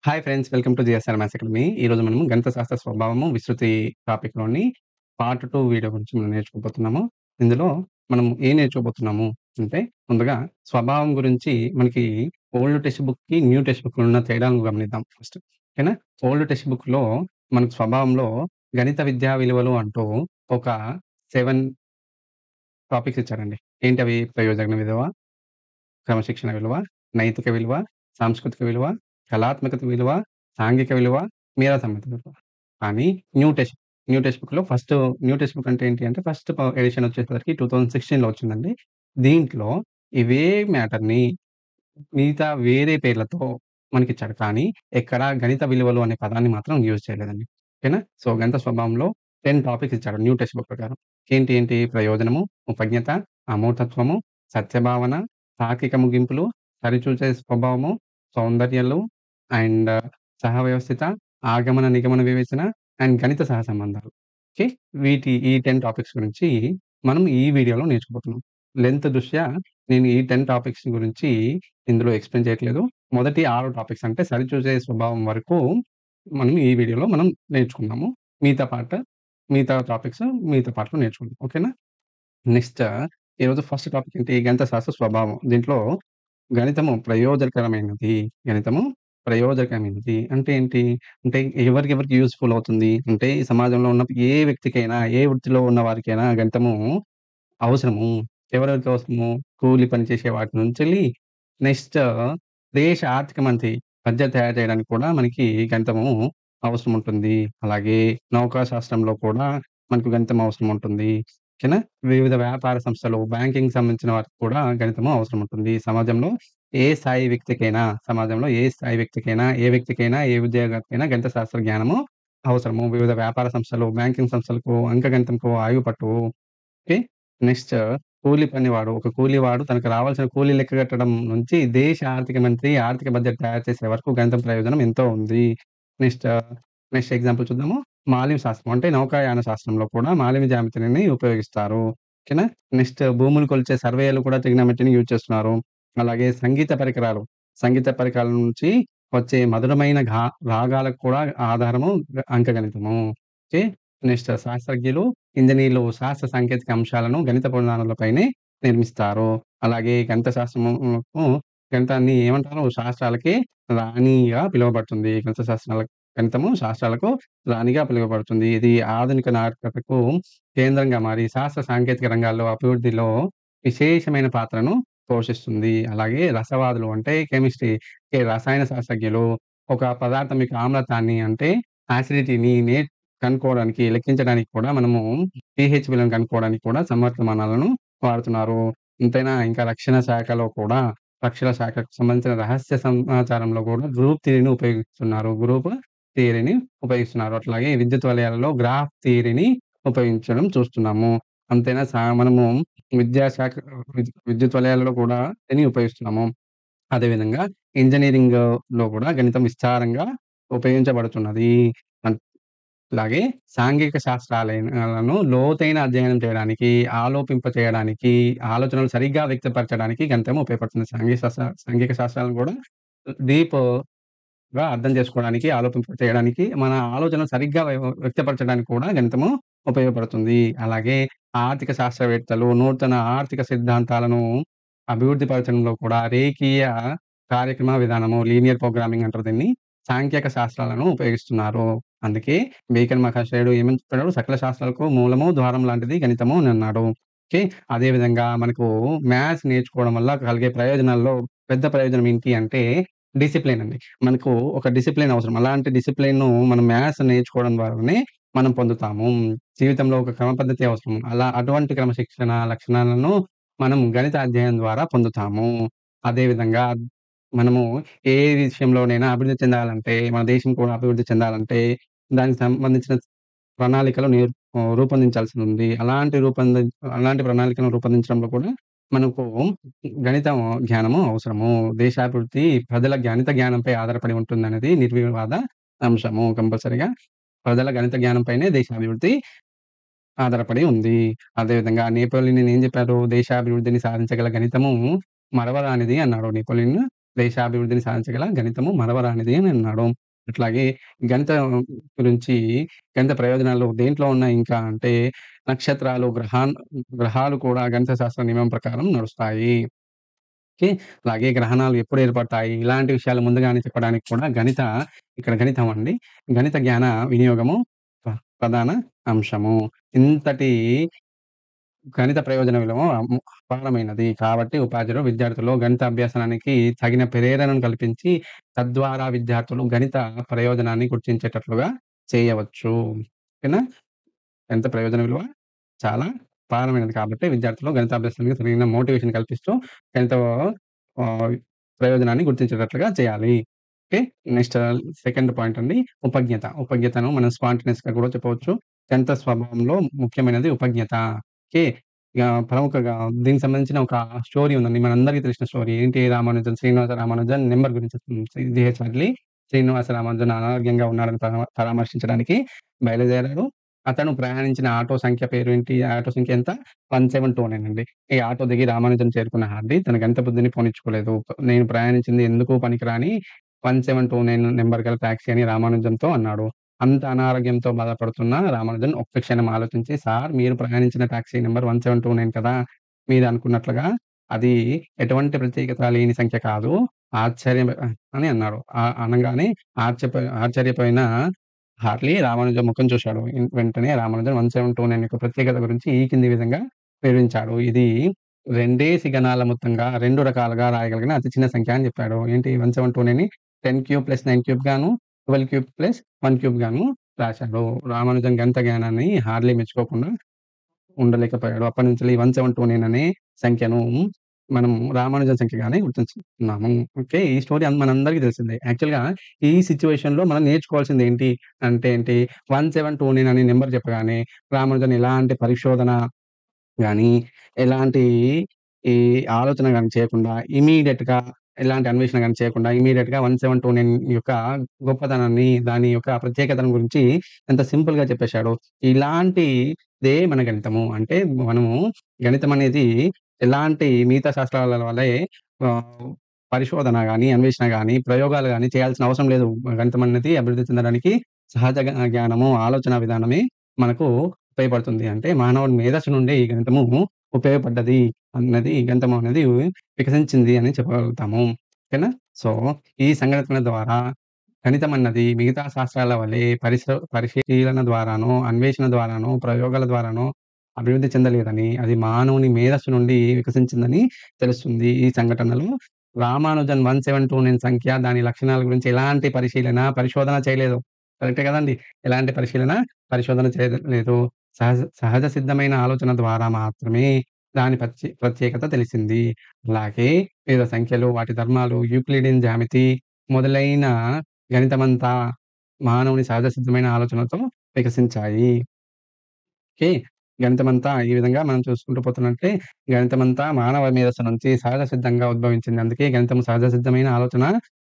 Hi friends. Welcome to GSR maths academy. ఈరోజు మనము గణిత శాస్త్ర స్వభావము, విస్తృతి టాపిక్‌లోని పార్ట్ 2 వీడియో గురించి మనం నేర్చుకోబోతున్నాము. ఇందులో మనం ఏం నేర్చుకోబోతున్నాము అంటే, ముందుగా స్వభావం గురించి మనకి ఓల్డ్ టెక్స్ట్ బుక్‌కి, న్యూ టెక్స్ట్ బుక్‌లో ఉన్న తేడాలను గమనిద్దాం ఫస్ట్. ఓకేనా? ఓల్డ్ టెక్స్ట్ బుక్‌లో మనకు స్వభావంలో గణిత విద్యా విలువలు అంటూ ఒక 7 టాపిక్స్ ఇచ్చారండి. ఏంటవి? ప్రయోజన విలువ, క్రమశిక్షణ విలువ, నైతిక విలువ, సాంస్కృతిక విలువ, కళాత్మకత విలువ, సాంఘిక విలువ, మేధా సంపత్తి విలువ. కానీ న్యూ టెక్స్ట్ బుక్‌లో న్యూ టెక్స్ట్ బుక్ అంటే ఏంటి అంటే ఫస్ట్ ఎడిషన్ వచ్చేసరికి 2016లో వచ్చిందండి. దీంట్లో ఇవే మ్యాటర్‌ని మిగతా వేరే పేర్లతో మనకిచ్చాడు. కానీ ఎక్కడ గణిత విలువలు అనే పదాన్ని మాత్రం యూజ్ చేయలేదండి. ఓకేనా? సో, గణిత స్వభావంలో 10 టాపిక్స్ ఇచ్చాడు న్యూ టెక్స్ట్ బుక్ ప్రకారం. ఏంటి? ప్రయోజనము, ఉపజ్ఞత, అమూర్తత్వము, సత్యభావన, తార్కిక ముగింపులు, సరిచూసే స్వభావము, సౌందర్యాలు అండ్ సహవ్యవస్థిత, ఆగమన, నిగమన వివేచన అండ్ గణిత సహసంబంధాలు. ఓకే. ఈ 10 టాపిక్స్ గురించి మనం ఈ వీడియోలో నేర్చుకోబోతున్నాం. లెంత్ దృష్ట్యా నేను ఈ 10 టాపిక్స్ గురించి ఇందులో ఎక్స్‌ప్లెయిన్ చేయట్లేదు. మొదటి 6 టాపిక్స్ అంటే సరిచూసే స్వభావం వరకు మనం ఈ వీడియోలో మనం నేర్చుకున్నాము. మిగతా పార్ట్ మిగతా టాపిక్స్ మిగతా పార్ట్‌లో నేర్చుకుందాం. ఓకేనా? నెక్స్ట్ ఈరోజు ఫస్ట్ టాపిక్ ఏంటి? గణిత శాస్త్ర స్వభావం. దీంట్లో గణితము ప్రయోజనకరమైనది. గణితము ప్రయోజనకమైనది అంటే ఏంటి? అంటే ఎవరికెవరికి యూజ్‌ఫుల్ అవుతుంది? అంటే ఈ సమాజంలో ఉన్న ఏ వ్యక్తికైనా, ఏ వృత్తిలో ఉన్న వారికైనా గణితము అవసరము. ఎవరెవరికి అవసరము? కూలి పని చేసే వాటి నుంచెల్లి నెక్స్ట్ దేశ ఆర్థిక మంత్రి బడ్జెట్ తయారు చేయడానికి కూడా మనకి గణితము అవసరం ఉంటుంది. అలాగే నౌకా శాస్త్రంలో కూడా మనకు గణితం అవసరం ఉంటుంది. ఓకేనా? వివిధ వ్యాపార సంస్థలు, బ్యాంకింగ్‌కి సంబంధించిన వాటికి కూడా గణితము అవసరం ఉంటుంది. సమాజంలో ఏ స్థాయి వ్యక్తికైనా, ఏ వ్యక్తికైనా, ఏ ఉద్యోగానికైనా గణిత శాస్త్ర జ్ఞానము అవసరము. వివిధ వ్యాపార సంస్థలు, బ్యాంకింగ్ సంస్థలకు అంకగణితంకు ఆయువుపట్టువు. ఓకే. నెక్స్ట్ ఒక కూలీవాడు తనకు రావాల్సిన కూలీ లెక్క కట్టడం నుంచి దేశ ఆర్థిక మంత్రి ఆర్థిక బడ్జెట్ తయారు చేసే వరకు గణితం ప్రయోజనం ఎంతో ఉంది. నెక్స్ట్, నెక్స్ట్ ఎగ్జాంపుల్ చూద్దాము. మాలిమ్ శాస్త్రం అంటే నౌకాయాన శాస్త్రంలో కూడా మాలిమి జ్యామితిని ఉపయోగిస్తారు. ఓకేనా? నెక్స్ట్ భూములు కొలిచే సర్వేయర్లు కూడా ట్రిగ్నోమెట్రీని యూజ్ చేస్తున్నారు. అలాగే సంగీత పరికరాల నుంచి వచ్చే మధురమైన రాగాలకు కూడా ఆధారము అంకగణితము. ఓకే. నెక్స్ట్ శాస్త్రజ్ఞులు, ఇంజినీర్లు శాస్త్ర సాంకేతిక అంశాలను గణిత పురాణాలపైనే నిర్మిస్తారు. అలాగే గణిత గణితాన్ని ఏమంటారు? శాస్త్రాలకి రాణిగా పిలువబడుతుంది. గణితము శాస్త్రాలకు రాణిగా పిలువబడుతుంది. ఇది ఆధునిక నాగరికతకు కేంద్రంగా మారి శాస్త్ర సాంకేతిక రంగాల్లో అభివృద్ధిలో విశేషమైన పాత్రను పోషిస్తుంది. అలాగే రసవాదులు అంటే రసాయన శాస్త్రజ్ఞులు ఒక పదార్థం యొక్క ఆమ్లత్వాన్ని అంటే యాసిడిటీని కనుక్కోవడానికి, లెక్కించడానికి కూడా మనము పీహెచ్ విలువను కనుక్కోవడానికి కూడా సమర్థమానాలను వాడుతున్నారు. ఇంతేనా ఇంకా రక్షణ శాఖకు సంబంధించిన రహస్య సమాచారంలో కూడా గ్రూప్ థియరీని ఉపయోగిస్తున్నారు. అట్లాగే విద్యుత్ వలయాలలో గ్రాఫ్ థియరీని ఉపయోగించడం చూస్తున్నాము. అంతేనా మనము విద్యాశాఖ విద్యుత్ వలయాలలో కూడా దీన్ని ఉపయోగిస్తున్నాము. అదేవిధంగా ఇంజినీరింగ్‌లో కూడా గణితం విస్తారంగా ఉపయోగించబడుతున్నది. అన్ అలాగే సాంఘిక శాస్త్రాలను లోతైన అధ్యయనం చేయడానికి, చేయడానికి, ఆలోచనలు సరిగ్గా వ్యక్తపరచడానికి గణితం ఉపయోగపడుతుంది. సాంఘిక శాస్త్రాలను కూడా డీప్‌గా అర్థం చేసుకోవడానికి, చేయడానికి, మన ఆలోచనలు సరిగ్గా వ్యక్తపరచడానికి కూడా గణితము ఉపయోగపడుతుంది. అలాగే ఆర్థిక శాస్త్రవేత్తలు నూతన ఆర్థిక సిద్ధాంతాలను అభివృద్ధి పరచడంలో కూడా రేఖీయ కార్యక్రమ విధానము, లీనియర్ ప్రోగ్రామింగ్ అంటారు దీన్ని. సాంఖ్యక శాస్త్రాలను ఉపయోగిస్తున్నారు. అందుకే బేకన్ మహాశయుడు ఏమని చెప్పాడు? సకల శాస్త్రాలకు మూలము, ద్వారం లాంటిది గణితము అని అన్నాడు. ఓకే. అదే విధంగా మనకు మ్యాథ్స్ నేర్చుకోవడం వల్ల కలిగే ప్రయోజనాల్లో పెద్ద ప్రయోజనం ఏంటి అంటే డిసిప్లిన్ అండి. మనకు ఒక డిసిప్లిన్ అవసరం. అలాంటి డిసిప్లిన్‌ను మనం మ్యాథ్స్ నేర్చుకోవడం ద్వారానే మనం పొందుతాము. జీవితంలో ఒక క్రమ పద్ధతి అవసరం. అటువంటి క్రమశిక్షణ లక్షణాలను మనం గణిత అధ్యయనం ద్వారా పొందుతాము. అదే విధంగా మనము ఏ విషయంలోనైనా అభివృద్ధి చెందాలంటే, మన దేశం కూడా అభివృద్ధి చెందాలంటే, దానికి సంబంధించిన ప్రణాళికలు రూపొందించాల్సినుంది. అలాంటి ప్రణాళికను రూపొందించడంలో కూడా మనకు గణితం జ్ఞానము అవసరము. దేశాభివృద్ధి ప్రజల గణిత జ్ఞానంపై ఆధారపడి ఉంటుందనేది నిర్వివాద అంశము. కంపల్సరీగా ప్రజల గణిత జ్ఞానంపైనే దేశాభివృద్ధి ఆధారపడి ఉంది. అదేవిధంగా నెపోలియన్ ఏం చెప్పారు? దేశాభివృద్ధిని సాధించగల గణితము మరవరానిది అన్నాడు నెపోలియన్. దేశాభివృద్ధిని సాధించగల గణితము మరవరానిది అని అన్నాడు. అట్లాగే గణితం గురించి గణిత ప్రయోజనాలు దేంట్లో ఉన్నాయి ఇంకా అంటే నక్షత్రాలు, గ్రహాలు కూడా గణిత శాస్త్ర నియమం ప్రకారం నడుస్తాయి. ఓకే. అలాగే గ్రహణాలు ఎప్పుడు ఏర్పడతాయి? ఇలాంటి విషయాలు ముందుగానే చెప్పడానికి కూడా ఇక్కడ గణితం అండి. గణిత జ్ఞాన వినియోగము ప్రధాన అంశము. ఇంతటి గణిత ప్రయోజన విలువ అపారమైనది. కాబట్టి ఉపాధ్యాయులు విద్యార్థుల్లో గణిత అభ్యసనానికి తగిన ప్రేరణను కల్పించి, తద్వారా విద్యార్థులు గణిత ప్రయోజనాన్ని గుర్తించేటట్లుగా చేయవచ్చు. ఓకేనా? గణిత ప్రయోజన విలువ చాలా అపారమైనది కాబట్టి విద్యార్థులు గణితాభ్యాసానికి సరైన మోటివేషన్ కల్పిస్తూ గణిత ఆహ్, ప్రయోజనాన్ని గుర్తించేటట్లుగా చేయాలి. ఓకే. నెక్స్ట్ సెకండ్ పాయింట్ అండి ఉపజ్ఞత. ఉపజ్ఞతను మనం స్పాంటేనియస్‌గా కూడా చెప్పవచ్చు. గణిత స్వభావంలో ముఖ్యమైనది ఉపజ్ఞత. ఓకే. ఇగ ప్రముఖంగా దీనికి సంబంధించిన ఒక స్టోరీ ఉందండి. మనందరికీ తెలిసిన స్టోరీ. ఏంటి రామానుజన్, శ్రీనివాస రామానుజన్ నంబర్ గురించి జీహెచ్ హార్ట్‌లీ శ్రీనివాస రామానుజన్ అనారోగ్యంగా ఉన్నాడని పరామర్శించడానికి బయలుదేరారు. అతను ప్రయాణించిన ఆటో సంఖ్య పేరేంటి? ఆటో సంఖ్య ఎంత? 1729 అండి. ఈ ఆటో దిగి రామానుజన్ చేరుకున్న హార్డీ తన గణిత బుద్ధిని పోనిచ్చుకోలేదు. నేను ప్రయాణించింది ఎందుకు పనికిరాని 1729 నంబర్ గల టాక్సీ అని రామానుజంతో అన్నాడు. అంత అనారోగ్యంతో బాధపడుతున్న రామానుజన్ ఒక్క క్షణం ఆలోచించి, సార్ మీరు ప్రయాణించిన టాక్సీ నంబర్ 1729 కదా! మీరు అనుకున్నట్లుగా అది ఎటువంటి ప్రత్యేకత లేని సంఖ్య కాదు. ఆశ్చర్యం అని అన్నాడు. అనంగానే ఆశ్చర్యపోయిన హార్లీ రామానుజం ముఖం చూశాడు. వెంటనే రామానుజన్ 1729 యొక్క ప్రత్యేకత గురించి ఈ కింది విధంగా వివరించాడు. ఇది రెండేసి గణాల మొత్తంగా 2 రకాలుగా రాయగలిగిన అతి చిన్న సంఖ్య అని చెప్పాడు. ఏంటి 1729ని 10 క్యూబ్ ప్లస్ 9 క్యూబ్ గాను, 12 క్యూబ్ ప్లస్ 1 క్యూబ్ గాను రాశాడు. రామానుజన్ గణిత జ్ఞానాన్ని హార్లీ మెచ్చుకోకుండా ఉండలేకపోయాడు. అప్పటినుంచెల్లి 1729 అనే సంఖ్యను మనం రామానుజన్ సంఖ్యగానే గుర్తుంచుకున్నాము. ఓకే. ఈ స్టోరీ మనందరికీ తెలిసిందే. యాక్చువల్‌గా ఈ సిట్యుయేషన్‌లో మనం నేర్చుకోవాల్సిందేంటి అంటే ఏంటి 1729 అనే నంబర్ చెప్పగానే రామానుజన్ ఎలాంటి పరిశోధన గాని, ఎలాంటి ఈ ఆలోచన గాని చేయకుండా ఇమ్మీడియేట్‌గా ఎలాంటి అన్వేషణ గాని చేయకుండా ఇమ్మీడియేట్‌గా 1729 యొక్క గొప్పతనాన్ని, దాని యొక్క ప్రత్యేకతను గురించి ఎంత సింపుల్‌గా చెప్పేసాడో. ఇలాంటిదే మన గణితము. అంటే మనము గణితం అనేది ఎలాంటి మిగతా శాస్త్రాల వలె ఆహ్, పరిశోధన గాని, అన్వేషణ గాని, ప్రయోగాలు గాని చేయాల్సిన అవసరం లేదు. గణితం అనేది అభివృద్ధి చెందడానికి సహజ జ్ఞానము, ఆలోచన విధానమే మనకు ఉపయోగపడుతుంది. అంటే మానవుడి మేధస్సు నుండే ఈ గణితము ఉపయోగపడ్డది గణితం అనేది వికసించింది అని చెప్పగలుగుతాము. ఓకేనా? సో, ఈ సంఘటనల ద్వారా గణితం అన్నది మిగతా శాస్త్రాల వలె పరిశీలన ద్వారానో, అన్వేషణ ద్వారానో, ప్రయోగాల ద్వారానో అభివృద్ధి చెందలేదని, అది మానవుని మేధస్సు నుండి వికసించిందని తెలుస్తుంది. ఈ సంఘటనలో రామానుజన్ 1729 సంఖ్య, దాని లక్షణాల గురించి ఎలాంటి పరిశోధన చేయలేదు. కరెక్టే కదండీ! ఎలాంటి పరిశోధన చేయలేదు. సహజ సిద్ధమైన ఆలోచన ద్వారా మాత్రమే దాని ప్రత్యేకత తెలిసింది. అలాగే వివిధ సంఖ్యలు, వాటి ధర్మాలు, యూక్లిడియన్ జ్యామితి మొదలైన గణితమంతా మానవుని సహజ సిద్ధమైన ఆలోచనలతో వికసించాయి. ఓకే. గణితమంతా ఈ విధంగా మనం చూసుకుంటూ పోతున్నట్టే గణితమంతా మానవ మేధస్సు నుంచి సహజ సిద్ధంగా ఉద్భవించింది. అందుకే గణితం సహజ సిద్ధమైన ఆలోచన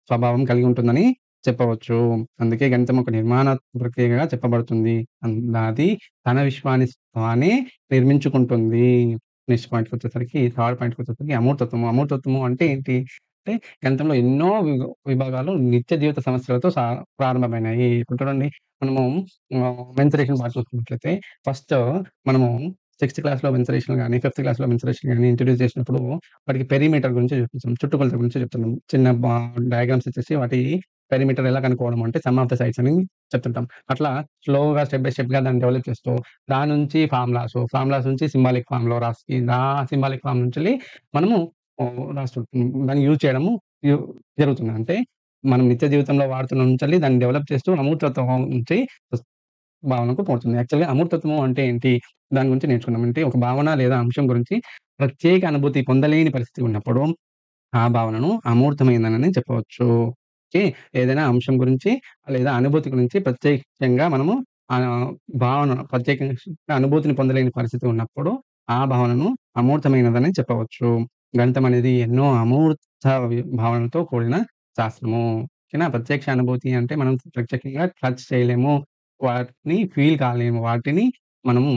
స్వభావం కలిగి ఉంటుందని చెప్పవచ్చు. అందుకే గణితం ఒక నిర్మాణ ప్రక్రియగా చెప్పబడుతుంది. అది తన విశ్వాన్ని తానే నిర్మించుకుంటుంది. Next పాయింట్‌కొచ్చేసరికి third పాయింట్‌కొచ్చేసరికి అమూర్తత్వము. అమూర్తత్వము అంటే ఏంటి? అంటే గణితంలో ఎన్నో విభాగాలు నిత్య జీవిత సమస్యలతో ప్రారంభమైనాయి. ఇప్పుడు చూడండి మనము మెన్సురేషన్ పార్ట్ చూసుకున్నట్లయితే ఫస్ట్ మనము సిక్స్త్ క్లాస్‌లో మెన్సురేషన్ గాని, ఫిఫ్త్ క్లాస్‌లో మెన్సురేషన్ గాని ఇంట్రొడ్యూస్ చేసినప్పుడు వాటికి పెరిమీటర్ గురించి చూపించాం. చుట్టుకొలత గురించి చెప్తున్నాం. చిన్న డయాగ్రామ్స్ ఇచ్చేసి వాటి పెరిమీటర్ ఎలా కనుక్కోవడం అంటే సమ్ ఆఫ్ ద సైడ్స్ అని చెప్తుంటాం. అట్లా స్లోగా స్టెప్ బై స్టెప్‌గా దాన్ని డెవలప్ చేస్తూ దాని నుంచి ఫార్ములాస్ నుంచి సింబాలిక్ ఫార్మ్‌లో రాసి సింబాలిక్ ఫార్మ్ నుంచెల్లి మనము దాన్ని యూజ్ చేయడము యు జరుగుతుంది. అంటే మనం నిత్య జీవితంలో వాడుతున్న నుంచెల్లి దాన్ని డెవలప్ చేస్తూ అమూర్తత్వం నుంచి భావనకు పోతుంది. యాక్చువల్‌గా అమూర్తత్వము అంటే ఏంటి? దాని గురించి నేర్చుకుందాం. అంటే ఒక భావన లేదా అంశం గురించి ప్రత్యేక అనుభూతి పొందలేని పరిస్థితి ఉన్నప్పుడు, ఆ భావనను అమూర్తమైందనని చెప్పవచ్చు. ఓకే. ఏదైనా అంశం గురించి లేదా అనుభూతి గురించి ప్రత్యేకంగా మనము ఆహ్, ప్రత్యేకంగా అనుభూతిని పొందలేని పరిస్థితి ఉన్నప్పుడు, ఆ భావనను అమూర్తమైనదని చెప్పవచ్చు. గణితం అనేది ఎన్నో అమూర్త భావనలతో కూడిన శాస్త్రము. ఓకేనా? ప్రత్యక్ష అనుభూతి అంటే మనం ప్రత్యక్షంగా టచ్ చేయలేము. వాటిని ఫీల్ కాలేము. వాటిని మనము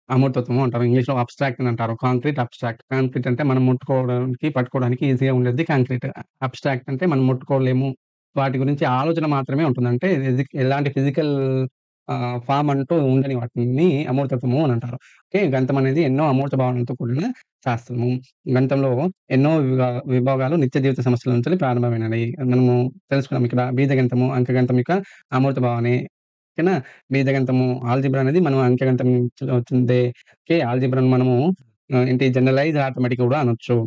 అమూర్తత్వము అంటారు. ఇంగ్లీష్‌లో అబ్స్ట్రాక్ట్ అని అంటారు. Concrete, abstract. కాంక్రీట్ అంటే మనం ముట్టుకోవడానికి, పట్టుకోవడానికి ఈజీగా ఉండేది కాంక్రీట్. అబ్స్ట్రాక్ట్ అంటే మనం ముట్టుకోలేము. వాటి గురించి ఆలోచన మాత్రమే ఉంటుంది. అంటే ఎలాంటి ఫిజికల్ ఫార్మ్ అంటూ ఉండని వాటిని అమూర్తత్వము అని అంటారు. ఓకే. గణితం అనేది ఎన్నో అమూర్త భావనలతో కూడిన శాస్త్రము. గణితంలో ఎన్నో విభాగాలు నిత్య జీవిత సమస్యల నుంచెల్లి ప్రారంభమైనవి. మనము తెలుసుకున్నాం ఇక్కడ బీజగణితము, అంకగణితం యొక్క అమూర్త భావనే. ఓకేనా? బీజగణితము, ఆల్జీబ్రా అనేది మనం అంకెగణితం నుంచి వచ్చిందే. ఓకే. ఆల్జీబ్రాను మనము ఏంటి జనరలైజ్డ్ అర్థమెటిక్ కూడా అనొచ్చు.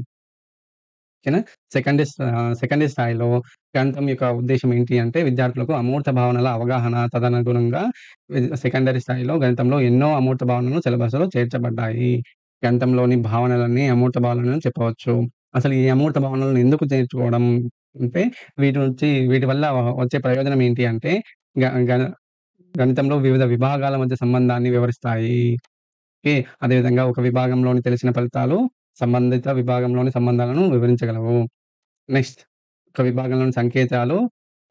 ఓకేనా? సెకండరీ స్థాయిలో గణితం యొక్క ఉద్దేశ్యం ఏంటి అంటే విద్యార్థులకు అమూర్త భావనల అవగాహన తదనుగుణంగా సెకండరీ స్థాయిలో గణితంలో ఎన్నో అమూర్త భావనలు సిలబస్‌లో చేర్చబడ్డాయి. గణితంలోని భావనలన్నీ అమూర్త భావనలని చెప్పవచ్చు. అసలు ఈ అమూర్త భావనలను ఎందుకు నేర్చుకోవడం అంటే వీటి వల్ల వచ్చే ప్రయోజనం ఏంటి అంటే గ గణ గణితంలో వివిధ విభాగాల మధ్య సంబంధాన్ని వివరిస్తాయి. ఓకే. అదేవిధంగా ఒక విభాగంలోని తెలిసిన ఫలితాలు సంబంధిత విభాగంలోని సంబంధాలను వివరించగలవు. నెక్స్ట్ ఒక విభాగంలోని సంకేతాలు,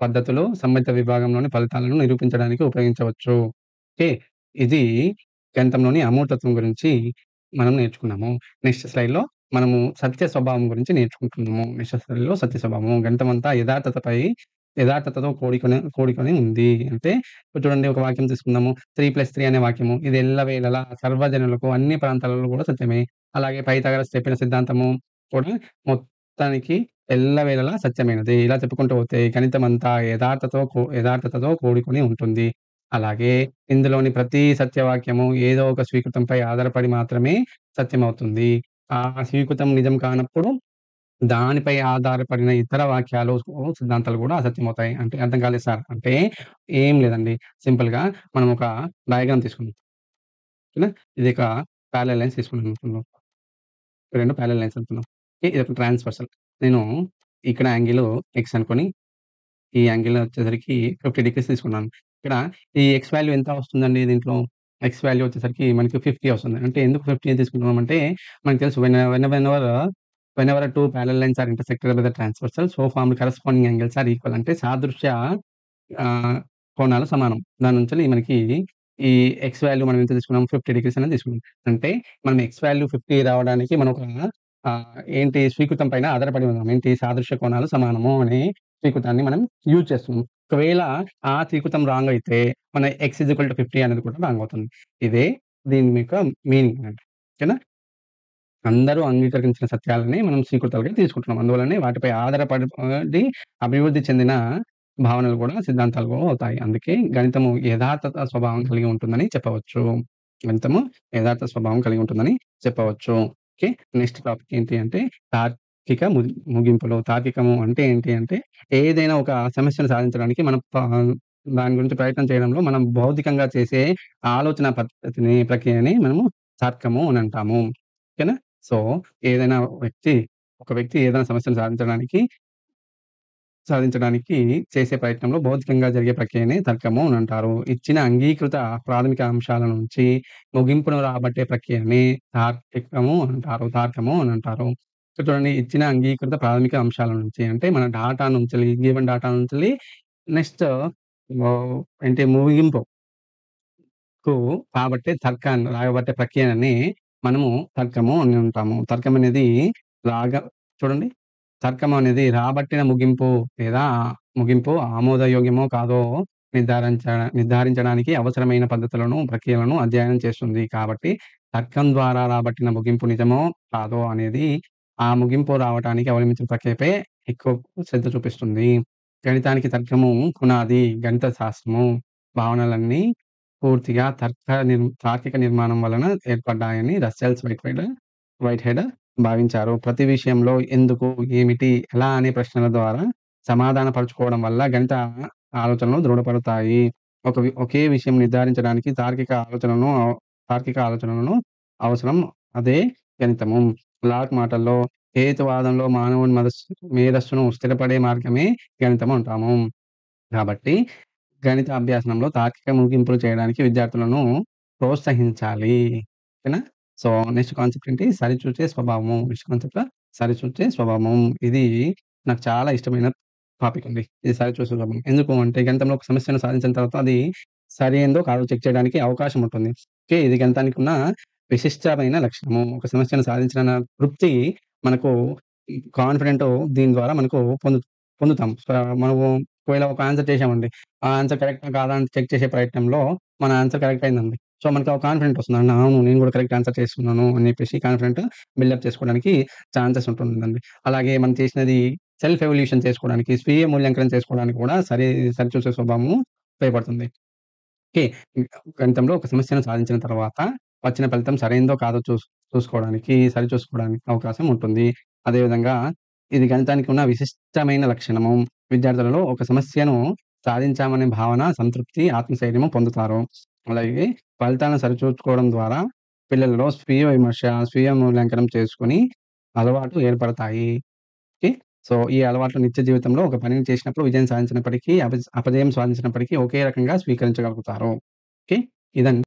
పద్ధతులు సంబంధిత విభాగంలోని ఫలితాలను నిరూపించడానికి ఉపయోగించవచ్చు. ఓకే. ఇది గణితంలోని అమూర్తత్వం గురించి మనం నేర్చుకున్నాము. నెక్స్ట్ స్లైడ్‌లో మనము సత్య స్వభావం గురించి నేర్చుకుంటున్నాము. నెక్స్ట్ స్లైడ్‌లో సత్య స్వభావం. గణితమంతా యథార్థతతో కూడుకొని ఉంది. అంటే ఇప్పుడు చూడండి ఒక వాక్యం తీసుకుందాము. 3+3 అనే వాక్యము. ఇది ఎల్లవేళలా సర్వజనులకు అన్ని ప్రాంతాలలో కూడా సత్యమే. అలాగే పైథాగరస్ చెప్పిన సిద్ధాంతము కూడా మొత్తానికి ఎల్లవేళలా సత్యమైనది. ఇలా చెప్పుకుంటూ పోతే గణితమంతా యథార్థతతో కూడుకొని ఉంటుంది. అలాగే ఇందులోని ప్రతి సత్యవాక్యము ఏదో ఒక స్వీకృతంపై ఆధారపడి మాత్రమే సత్యమవుతుంది. ఆ స్వీకృతం నిజం కానప్పుడు దానిపై ఆధారపడిన ఇతర వాక్యాలు, సిద్ధాంతాలు గూడా అసత్యమవుతాయి. అంటే అర్థం కాలేదు సార్. అంటే ఏం లేదండి. సింపుల్‌గా మనం ఒక డయాగ్రామ్ తీసుకుందాం. ఓకేనా? ఇది ఒక పారలెల్ లైన్స్ తీసుకున్నాం అనుకుందాం. 2 పారలెల్ లైన్స్ అనుకుందాం. ఓకే. ఇదొక ట్రాన్స్‌వర్సల్. నేను ఇక్కడ యాంగిల్ ఎక్స్ అనుకోని, ఈ యాంగిల్ వచ్చేసరికి 50 డిగ్రీస్ తీసుకున్నాను. ఇక్కడ ఈ ఎక్స్ వాల్యూ ఎంత వస్తుందండి దీంట్లో? ఎక్స్ వాల్యూ వచ్చేసరికి మనకి 50 వస్తుంది. అంటే ఎందుకు 50 తీసుకుంటున్నామంటే మనకు తెలుసు whenever 2 parallel lines are intersected by the transversal so formed corresponding angles are equal అంటే సాదృశ్య కోణాలు సమానం. దాని నుంచెల్లి మనకి ఈ ఎక్స్ వాల్యూ మనం ఎంత తీసుకున్నాం? 50 డిగ్రీస్ అనేది తీసుకున్నాం. అంటే మనం ఎక్స్ వాల్యూ 50 రావడానికి మనం ఒక ఏంటి స్వీకృతం పైన ఆధారపడి ఉన్నాం. ఏంటి సాదృశ్య కోణాలు సమానము అనే స్వీకృతాన్ని మనం యూజ్ చేస్తున్నాం. ఒకవేళ ఆ స్వీకృతం రాంగ్ అయితే మన ఎక్స్ ఈజ్ ఈక్వల్ టు 50 అనేది కూడా రాంగ్ అవుతుంది. ఇదే దీని యొక్క మీనింగ్ అన్నట్టు. ఓకేనా? అందరూ అంగీకరించిన సత్యాలని మనం స్వీకృతాలుగా తీసుకుంటున్నాం. అందువల్లనే వాటిపై ఆధారపడి అభివృద్ధి చెందిన భావనలు కూడా సిద్ధాంతాలు కూడా అవుతాయి. అందుకే గణితము యథార్థత స్వభావం కలిగి ఉంటుందని చెప్పవచ్చు. గణితము యథార్థ స్వభావం కలిగి ఉంటుందని చెప్పవచ్చు. ఓకే. నెక్స్ట్ టాపిక్ ఏంటి అంటే తార్కిక ముగింపులు. తార్కికము అంటే ఏంటి అంటే ఏదైనా ఒక సమస్యను సాధించడానికి మనం దాని గురించి ప్రయత్నం చేయడంలో మనం భౌతికంగా చేసే ఆలోచన ప్రక్రియని మనము తర్కము అని అంటాము. ఓకేనా? సో, ఏదైనా వ్యక్తి ఒక వ్యక్తి ఏదైనా సమస్యను సాధించడానికి చేసే ప్రయత్నంలో భౌతికంగా జరిగే ప్రక్రియనే తర్కము అనంటారు. ఇచ్చిన అంగీకృత ప్రాథమిక అంశాల నుంచి ముగింపును రాబట్టే ప్రక్రియని తార్కము అనంటారు. ఇక్కడ చూడండి ఇచ్చిన అంగీకృత ప్రాథమిక అంశాల నుంచి అంటే మన డాటా నుంచెల్లి గివెన్ డాటా నుంచెల్లి నెక్స్ట్ ఏంటి ముగింపు కు రాబట్టే ప్రక్రియని మనము తర్కము అని అంటాము. తర్కం అనేది రాగ చూడండి. తర్కం అనేది రాబట్టిన లేదా ముగింపు ఆమోదయోగ్యమో కాదో నిర్ధారించ నిర్ధారించడానికి అవసరమైన పద్ధతులను, ప్రక్రియలను అధ్యయనం చేస్తుంది. కాబట్టి తర్కం ద్వారా రాబట్టిన ముగింపు నిజమో, కాదో అనేది ఆ ముగింపు రావటానికి అవలంబించిన ప్రక్రియపై ఎక్కువ శ్రద్ధ చూపిస్తుంది. గణితానికి తర్కము పునాది. గణిత శాస్త్రము భావనలన్నీ పూర్తిగా తార్కిక నిర్మాణం వలన ఏర్పడ్డాయని వైట్‌హెడ్ భావించారు. ప్రతి విషయంలో ఎందుకు, ఏమిటి, ఎలా అనే ప్రశ్నల ద్వారా సమాధాన పరుచుకోవడం వల్ల గణిత ఆలోచనలు దృఢపడతాయి. ఒకే విషయం నిర్ధారించడానికి తార్కిక ఆలోచనలను అవసరం. అదే గణితము. లాక్ మాటల్లో హేతువాదంలో మానవుని మేధస్సును స్థిరపడే మార్గమే గణితం అంటాము. కాబట్టి గణిత అభ్యాసనంలో తార్కిక ముగింపులు చేయడానికి విద్యార్థులను ప్రోత్సహించాలి. ఓకేనా? సో, నెక్స్ట్ కాన్సెప్ట్ ఏంటి? సరిచూచే స్వభావము. నెక్స్ట్ కాన్సెప్ట్ సరిచూచే స్వభావం. ఇది నాకు చాలా ఇష్టమైన టాపిక్ అండి. ఇది సరిచూసే స్వభావం. ఎందుకు అంటే గణితంలో ఒక సమస్యను సాధించిన తర్వాత అది సరైందో కాదో చెక్ చేయడానికి అవకాశం ఉంటుంది. ఓకే. ఇది గణితానికున్న విశిష్టమైన లక్షణము. ఒక సమస్యను సాధించిన తృప్తి మనకు కాన్ఫిడెంటు దీని ద్వారా మనకు పొందుతాం. మనము ఒకవేళ ఒక ఆన్సర్ చేశామండి. ఆ ఆన్సర్ కరెక్టా కాదా అని చెక్ చేసే ప్రయత్నంలో మన ఆన్సర్ కరెక్ట్ అయిందండి. సో, మనకు ఒక కాన్ఫిడెంట్ వస్తుంది. అవును నేను కూడా కరెక్ట్ ఆన్సర్ చేసుకున్నాను అని చెప్పేసి కాన్ఫిడెంట్ బిల్డప్ చేసుకోవడానికి ఛాన్సెస్ ఉంటుందండి. అలాగే మనం చేసినది సెల్ఫ్ ఎవాల్యుయేషన్ చేసుకోవడానికి, స్వీయ మూల్యాంకనం చేసుకోవడానికి కూడా సరిచూసే స్వభావము ఉపయోగపడుతుంది. ఓకే. గణితంలో ఒక సమస్యను సాధించిన తర్వాత వచ్చిన ఫలితం సరైందో కాదో సరిచూసుకోవడానికి అవకాశం ఉంటుంది. అదేవిధంగా ఇది గణితానికి ఉన్న విశిష్టమైన లక్షణము. విద్యార్థులలో ఒక సమస్యను సాధించామనే భావన, సంతృప్తి, ఆత్మస్థైర్యము పొందుతారు. అలాగే ఫలితాలను సరిచూసుకోవడం ద్వారా పిల్లలలో స్వీయ విమర్శ, స్వీయ మూల్యాంకనం చేసుకొని అలవాటు ఏర్పడతాయి. ఓకే. సో, ఈ అలవాట్లు నిత్య జీవితంలో ఒక పనిని చేసినప్పుడు విజయం సాధించినప్పటికీ, అపజయం సాధించినప్పటికీ ఒకే రకంగా స్వీకరించగలుగుతారు. ఓకే. ఇదండి.